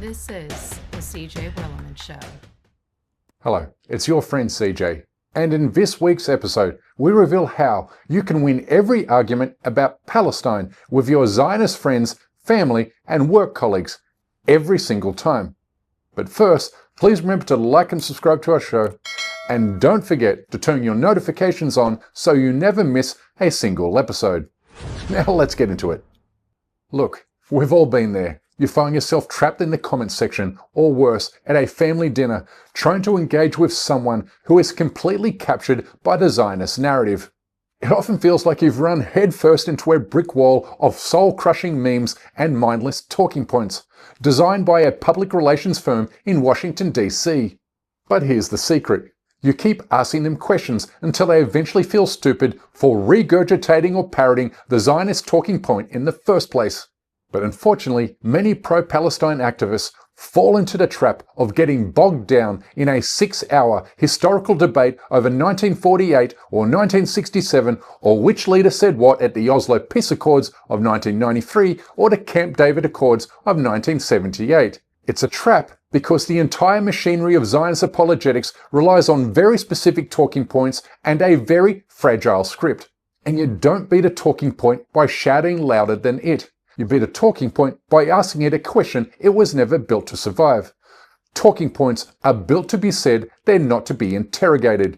This is the CJ Wellerman Show. Hello, it's your friend CJ, and in this week's episode, we reveal how you can win every argument about Palestine with your Zionist friends, family, and work colleagues every single time. But first, please remember to like and subscribe to our show, and don't forget to turn your notifications on so you never miss a single episode. Now let's get into it. Look, we've all been there. You find yourself trapped in the comments section, or worse, at a family dinner, trying to engage with someone who is completely captured by the Zionist narrative. It often feels like you've run headfirst into a brick wall of soul-crushing memes and mindless talking points, designed by a public relations firm in Washington, D.C. But here's the secret. You keep asking them questions until they eventually feel stupid for regurgitating or parroting the Zionist talking point in the first place. But unfortunately, many pro-Palestine activists fall into the trap of getting bogged down in a 6-hour historical debate over 1948 or 1967, or which leader said what at the Oslo Peace Accords of 1993 or the Camp David Accords of 1978. It's a trap because the entire machinery of Zionist apologetics relies on very specific talking points and a very fragile script. And you don't beat a talking point by shouting louder than it. You beat a talking point by asking it a question it was never built to survive. Talking points are built to be said, they're not to be interrogated.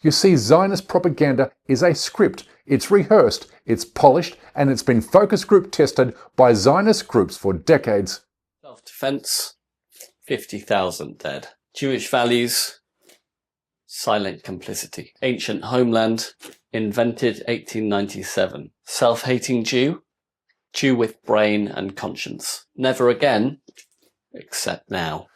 You see, Zionist propaganda is a script. It's rehearsed, it's polished, and it's been focus group tested by Zionist groups for decades. Self-defense, 50,000 dead. Jewish values, silent complicity. Ancient homeland, invented 1897. Self-hating Jew, Jew with brain and conscience. Never again, except now.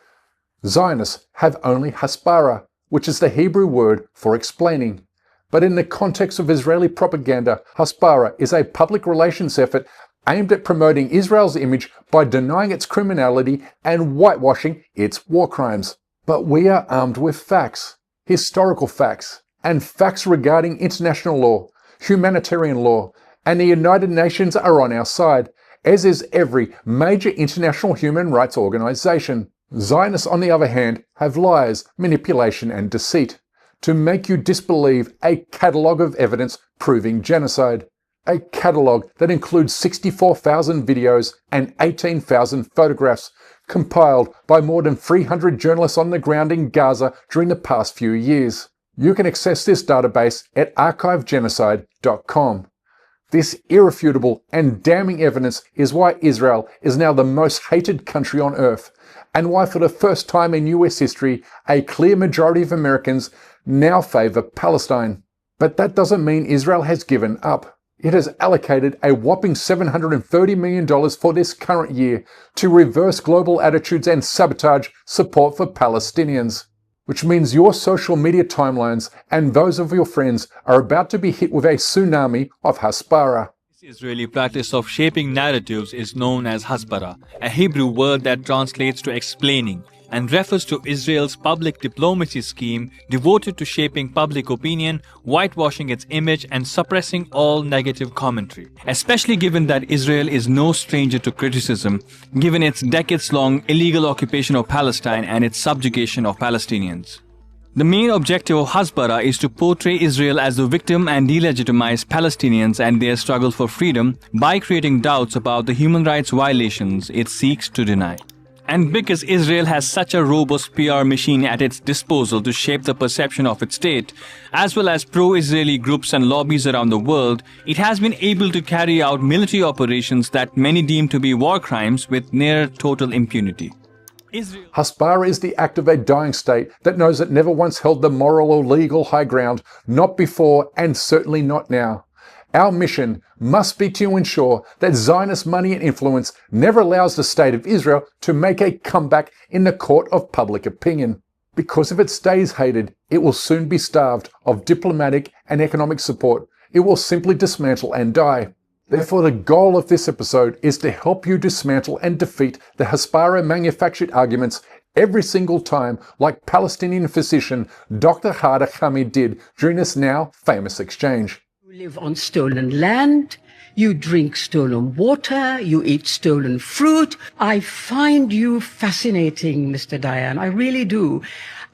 Zionists have only hasbara, which is the Hebrew word for explaining. But in the context of Israeli propaganda, hasbara is a public relations effort aimed at promoting Israel's image by denying its criminality and whitewashing its war crimes. But we are armed with facts, historical facts, and facts regarding international law, humanitarian law, and the United Nations are on our side, as is every major international human rights organization. Zionists, on the other hand, have lies, manipulation, and deceit to make you disbelieve a catalogue of evidence proving genocide. A catalogue that includes 64,000 videos and 18,000 photographs, compiled by more than 300 journalists on the ground in Gaza during the past few years. You can access this database at archivegenocide.com. This irrefutable and damning evidence is why Israel is now the most hated country on earth, and why for the first time in US history, a clear majority of Americans now favor Palestine. But that doesn't mean Israel has given up. It has allocated a whopping $730 million for this current year to reverse global attitudes and sabotage support for Palestinians. Which means your social media timelines and those of your friends are about to be hit with a tsunami of hasbara. This Israeli practice of shaping narratives is known as hasbara, a Hebrew word that translates to explaining, and refers to Israel's public diplomacy scheme devoted to shaping public opinion, whitewashing its image, and suppressing all negative commentary. Especially given that Israel is no stranger to criticism, given its decades-long illegal occupation of Palestine and its subjugation of Palestinians. The main objective of hasbara is to portray Israel as the victim and delegitimize Palestinians and their struggle for freedom by creating doubts about the human rights violations it seeks to deny. And because Israel has such a robust PR machine at its disposal to shape the perception of its state, as well as pro-Israeli groups and lobbies around the world, it has been able to carry out military operations that many deem to be war crimes with near total impunity. Hasbara is the act of a dying state that knows it never once held the moral or legal high ground, not before and certainly not now. Our mission must be to ensure that Zionist money and influence never allows the state of Israel to make a comeback in the court of public opinion. Because if it stays hated, it will soon be starved of diplomatic and economic support. It will simply dismantle and die. Therefore, the goal of this episode is to help you dismantle and defeat the hasbara manufactured arguments every single time, like Palestinian physician Dr. Hada Hamid did during this now famous exchange. You live on stolen land, You drink stolen water, you eat stolen fruit. I find you fascinating, Mr. Dayan. I really do.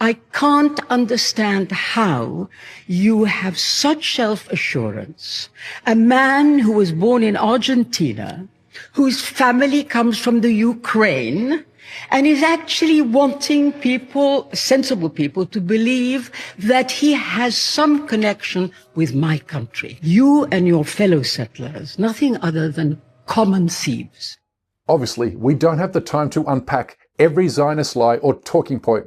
I can't understand how you have such self-assurance. A man who was born in Argentina, whose family comes from the Ukraine, and is actually wanting people, sensible people, to believe that he has some connection with my country. You and your fellow settlers, nothing other than common thieves. Obviously, we don't have the time to unpack every Zionist lie or talking point,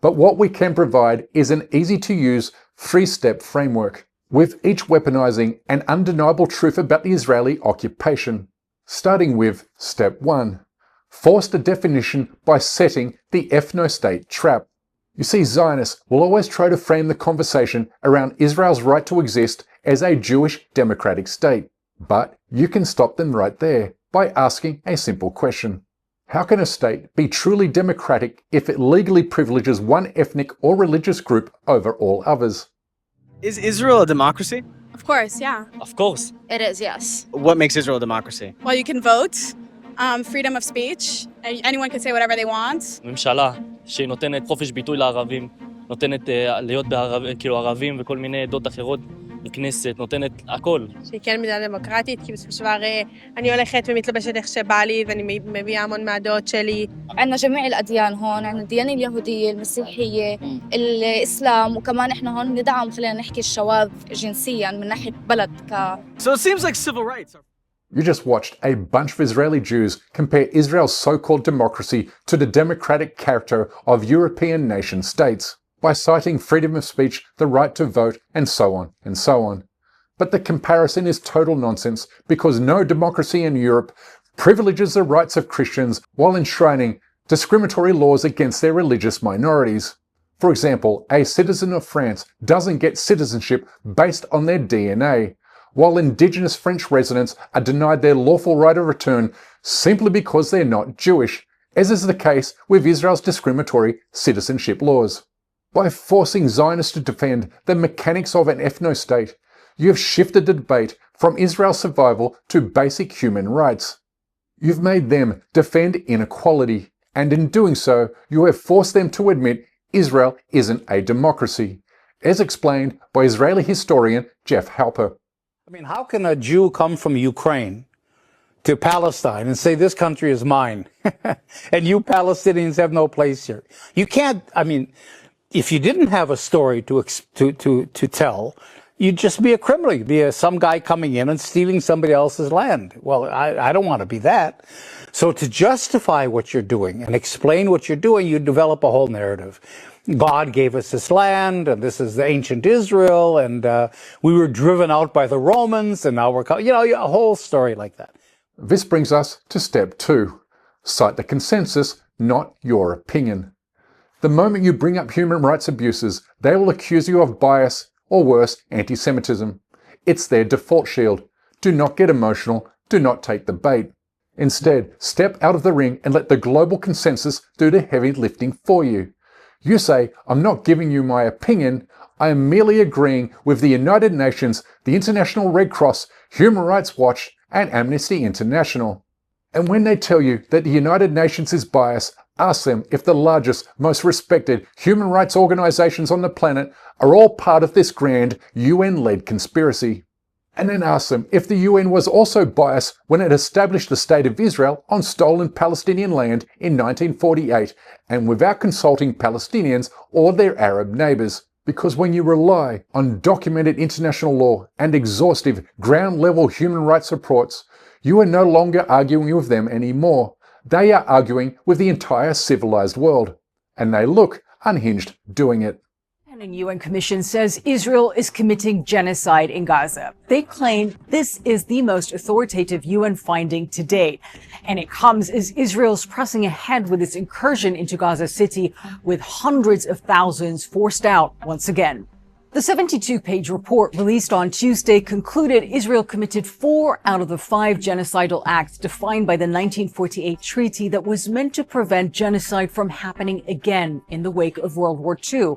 but what we can provide is an easy-to-use, three-step framework, with each weaponizing an undeniable truth about the Israeli occupation. Starting with Step 1. Forced a definition by setting the ethno-state trap. You see, Zionists will always try to frame the conversation around Israel's right to exist as a Jewish democratic state. But you can stop them right there by asking a simple question. How can a state be truly democratic if it legally privileges one ethnic or religious group over all others? Is Israel a democracy? Of course, yeah. Of course. It is, yes. What makes Israel a democracy? Well, you can vote, freedom of speech, anyone can say whatever they want. ממשלה שנותנת חופש ביטוי לערבים, נותנת להיות כאילו ערבים וכל מיני עדות אחרות בכנסת, נותנת הכל. שהיא כן מדינה דמוקרטית, כי בסופו של דבר אני הולכת ומתלבשת איך שבא לי, ואני מביאה המון מהדעות שלי. عندنا جميع الأديان هون، عندنا الديانة اليهودية، المسيحية، الإسلام، وكمان إحنا هون ندعم، خلينا نحكي الشواذ جنسياً من ناحية بلد So it seems like civil rights are... You just watched a bunch of Israeli Jews compare Israel's so-called democracy to the democratic character of European nation-states by citing freedom of speech, the right to vote, and so on and so on. But the comparison is total nonsense because no democracy in Europe privileges the rights of Christians while enshrining discriminatory laws against their religious minorities. For example, a citizen of France doesn't get citizenship based on their DNA, while indigenous French residents are denied their lawful right of return simply because they're not Jewish, as is the case with Israel's discriminatory citizenship laws. By forcing Zionists to defend the mechanics of an ethno-state, you have shifted the debate from Israel's survival to basic human rights. You've made them defend inequality, and in doing so, you have forced them to admit Israel isn't a democracy, as explained by Israeli historian Jeff Halper. I mean, how can a Jew come from Ukraine to Palestine and say this country is mine and you Palestinians have no place here? You can't, I mean, if you didn't have a story to tell, you'd just be a criminal. You'd be some guy coming in and stealing somebody else's land. Well, I don't want to be that. So to justify what you're doing and explain what you're doing, you develop a whole narrative. God gave us this land, and this is the ancient Israel, and we were driven out by the Romans, and now we're, a whole story like that. This brings us to step 2. Cite the consensus, not your opinion. The moment you bring up human rights abuses, they will accuse you of bias, or worse, anti-Semitism. It's their default shield. Do not get emotional. Do not take the bait. Instead, step out of the ring and let the global consensus do the heavy lifting for you. You say, I'm not giving you my opinion, I am merely agreeing with the United Nations, the International Red Cross, Human Rights Watch, and Amnesty International. And when they tell you that the United Nations is biased, ask them if the largest, most respected human rights organizations on the planet are all part of this grand UN-led conspiracy. And then ask them if the UN was also biased when it established the State of Israel on stolen Palestinian land in 1948 and without consulting Palestinians or their Arab neighbors. Because when you rely on documented international law and exhaustive ground-level human rights reports, you are no longer arguing with them anymore. They are arguing with the entire civilized world. And they look unhinged doing it. And a UN commission says Israel is committing genocide in Gaza. They claim this is the most authoritative UN finding to date. And it comes as Israel's pressing ahead with its incursion into Gaza City, with hundreds of thousands forced out once again. The 72-page report released on Tuesday concluded Israel committed 4 out of the 5 genocidal acts defined by the 1948 treaty that was meant to prevent genocide from happening again in the wake of World War II.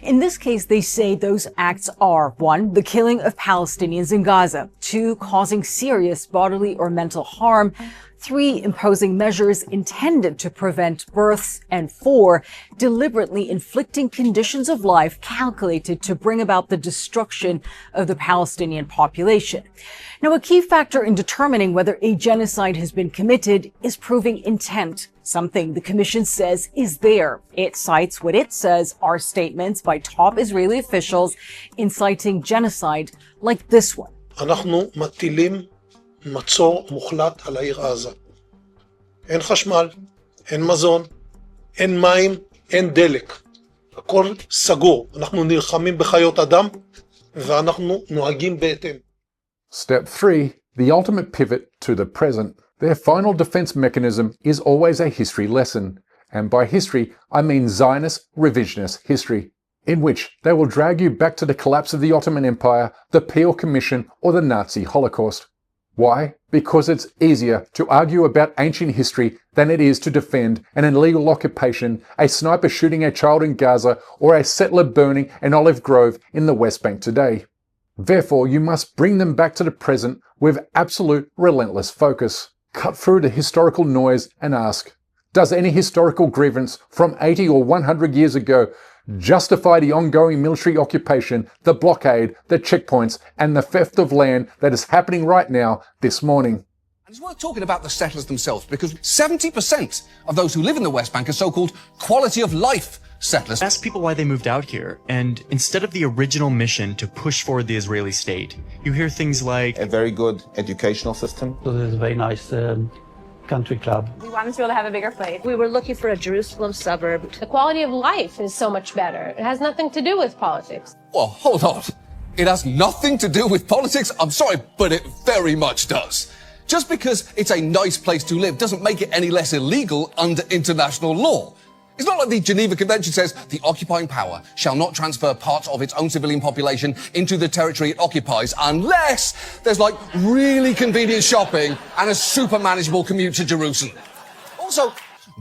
In this case, they say those acts are 1, the killing of Palestinians in Gaza, 2, causing serious bodily or mental harm, 3, imposing measures intended to prevent births, and 4, deliberately inflicting conditions of life calculated to bring about the destruction of the Palestinian population. Now, a key factor in determining whether a genocide has been committed is proving intent, something the Commission says is there. It cites what it says are statements by top Israeli officials inciting genocide like this one. אנחנו מטילים מצור מוחלט על העיר עזה. אין חשמל, אין מזון, אין מים, אין דלק. הכל סגור. אנחנו נלחמים בחיות אדם ואנחנו נוהגים בהתאם. Step 3. The ultimate pivot to the present. Their final defense mechanism is always a history lesson. And by history, I mean Zionist revisionist history, in which they will drag you back to the collapse of the Ottoman Empire, the Peel Commission, or the Nazi Holocaust. Why? Because it's easier to argue about ancient history than it is to defend an illegal occupation, a sniper shooting a child in Gaza, or a settler burning an olive grove in the West Bank today. Therefore, you must bring them back to the present with absolute relentless focus. Cut through the historical noise and ask, does any historical grievance from 80 or 100 years ago justify the ongoing military occupation, the blockade, the checkpoints, and the theft of land that is happening right now, this morning? And it's worth talking about the settlers themselves, because 70% of those who live in the West Bank are so-called quality of life settlers. Ask people why they moved out here, and instead of the original mission to push forward the Israeli state, you hear things like a very good educational system. So there's a very nice country club. We wanted to be able to have a bigger plate. We were looking for a Jerusalem suburb. The quality of life is so much better. It has nothing to do with politics. Well, hold on. It has nothing to do with politics? I'm sorry, but it very much does. Just because it's a nice place to live doesn't make it any less illegal under international law. It's not like the Geneva Convention says the occupying power shall not transfer parts of its own civilian population into the territory it occupies unless there's like really convenient shopping and a super manageable commute to Jerusalem. Also,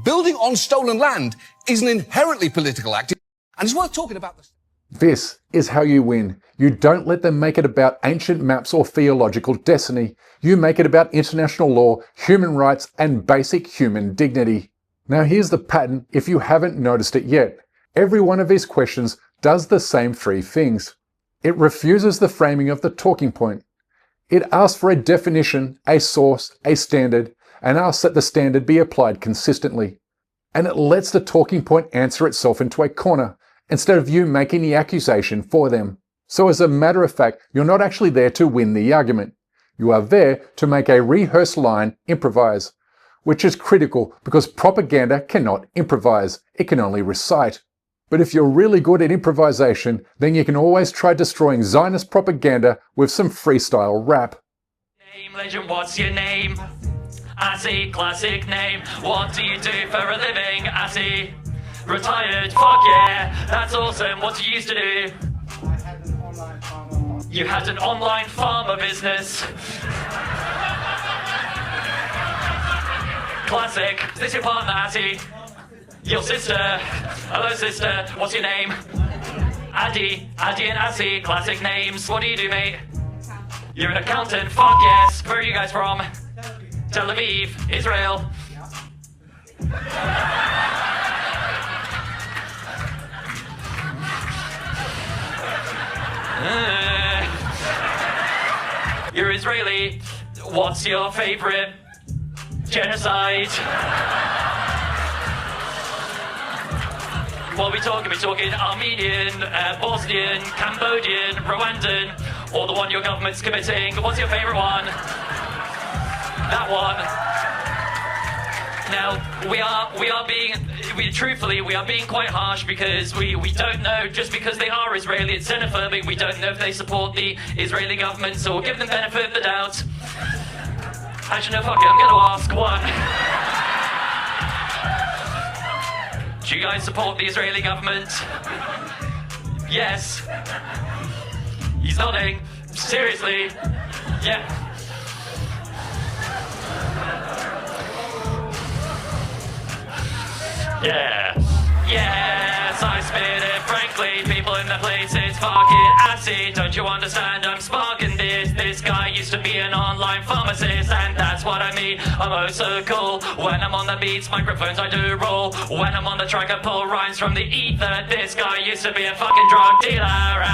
building on stolen land is an inherently political act, and it's worth talking about this. This is how you win. You don't let them make it about ancient maps or theological destiny. You make it about international law, human rights, and basic human dignity. Now here's the pattern if you haven't noticed it yet. Every one of these questions does the same 3 things. It refuses the framing of the talking point. It asks for a definition, a source, a standard, and asks that the standard be applied consistently. And it lets the talking point answer itself into a corner, instead of you making the accusation for them. So as a matter of fact, you're not actually there to win the argument. You are there to make a rehearsed line improvise, which is critical because propaganda cannot improvise, it can only recite. But if you're really good at improvisation, then you can always try destroying Zionist propaganda with some freestyle rap. Name, legend, what's your name? I see, classic name. What do you do for a living? I see, retired, fuck yeah, that's awesome. What do you used to do? You had an online farmer business. Classic. Is this your partner, Atty? Your sister? Hello, sister. What's your name? Addy. Addy and Atty. Classic names. What do you do, mate? You're an accountant. Fuck yes. Where are you guys from? Tel Aviv. Israel. You're Israeli. What's your favorite genocide? What are we talking? We're talking Armenian, Bosnian, Cambodian, Rwandan, or the one your government's committing. What's your favorite one? That one. Now, we are being quite harsh because we don't know, just because they are Israeli, it's xenophobic, we don't know if they support the Israeli government, so we'll give them benefit of the doubt. Actually, no, fuck it, I'm gonna ask what. Do you guys support the Israeli government? Yes. He's nodding. Seriously. Yeah. Yeah. Yes, I spit it frankly. People in the place, it's fucking assy. Don't you understand? I'm sparking this. This guy used to be an online pharmacist, and that's what I mean. I'm oh so cool. When I'm on the beats, microphones I do roll. When I'm on the track, I pull rhymes from the ether. This guy used to be a fucking drug dealer.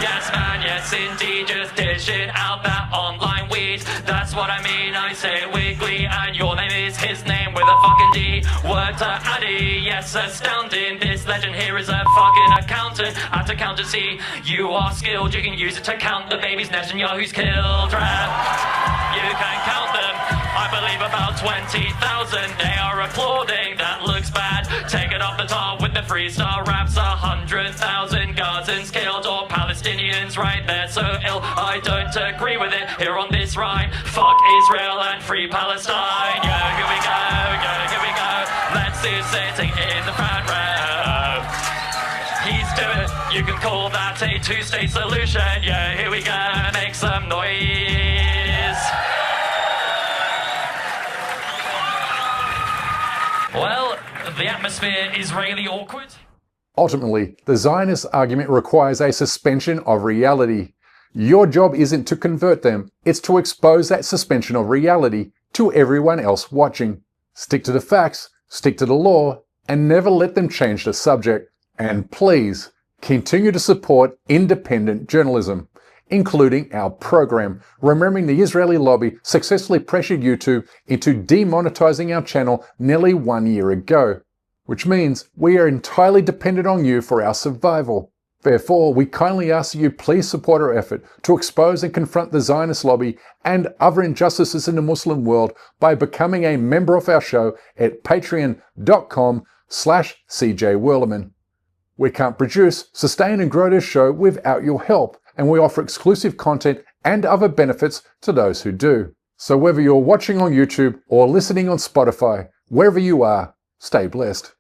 Yes, man, yes, indeed. Just dishing out that online weed. That's what I mean. I say it weekly, and your name is his name with a fucking D. Word to Addy. Yes, astounding. This legend here is a fucking accountant at accountancy. You are skilled, you can use it to count the babies Netanyahu's killed. You can count them, I believe about 20,000. They are applauding, that looks bad. Take it off the top with the freestyle raps. 100,000 Gazans killed, or Palestinians right there so ill. I don't agree with it here on this rhyme. Fuck Israel and free Palestine. Yeah, here we go, yeah, here we go. Let's do sitting in the front row. He's doing it, you can call that a two-state solution. Yeah, here we go, make some noise. Well, the atmosphere is really awkward. Ultimately, the Zionist argument requires a suspension of reality. Your job isn't to convert them, it's to expose that suspension of reality to everyone else watching. Stick to the facts, stick to the law, and never let them change the subject. And please, continue to support independent journalism, including our program, remembering the Israeli lobby successfully pressured YouTube into demonetizing our channel nearly 1 year ago, which means we are entirely dependent on you for our survival. Therefore, we kindly ask that you please support our effort to expose and confront the Zionist lobby and other injustices in the Muslim world by becoming a member of our show at patreon.com/CJWerleman. We can't produce, sustain and grow this show without your help, and we offer exclusive content and other benefits to those who do. So whether you're watching on YouTube or listening on Spotify, wherever you are, stay blessed.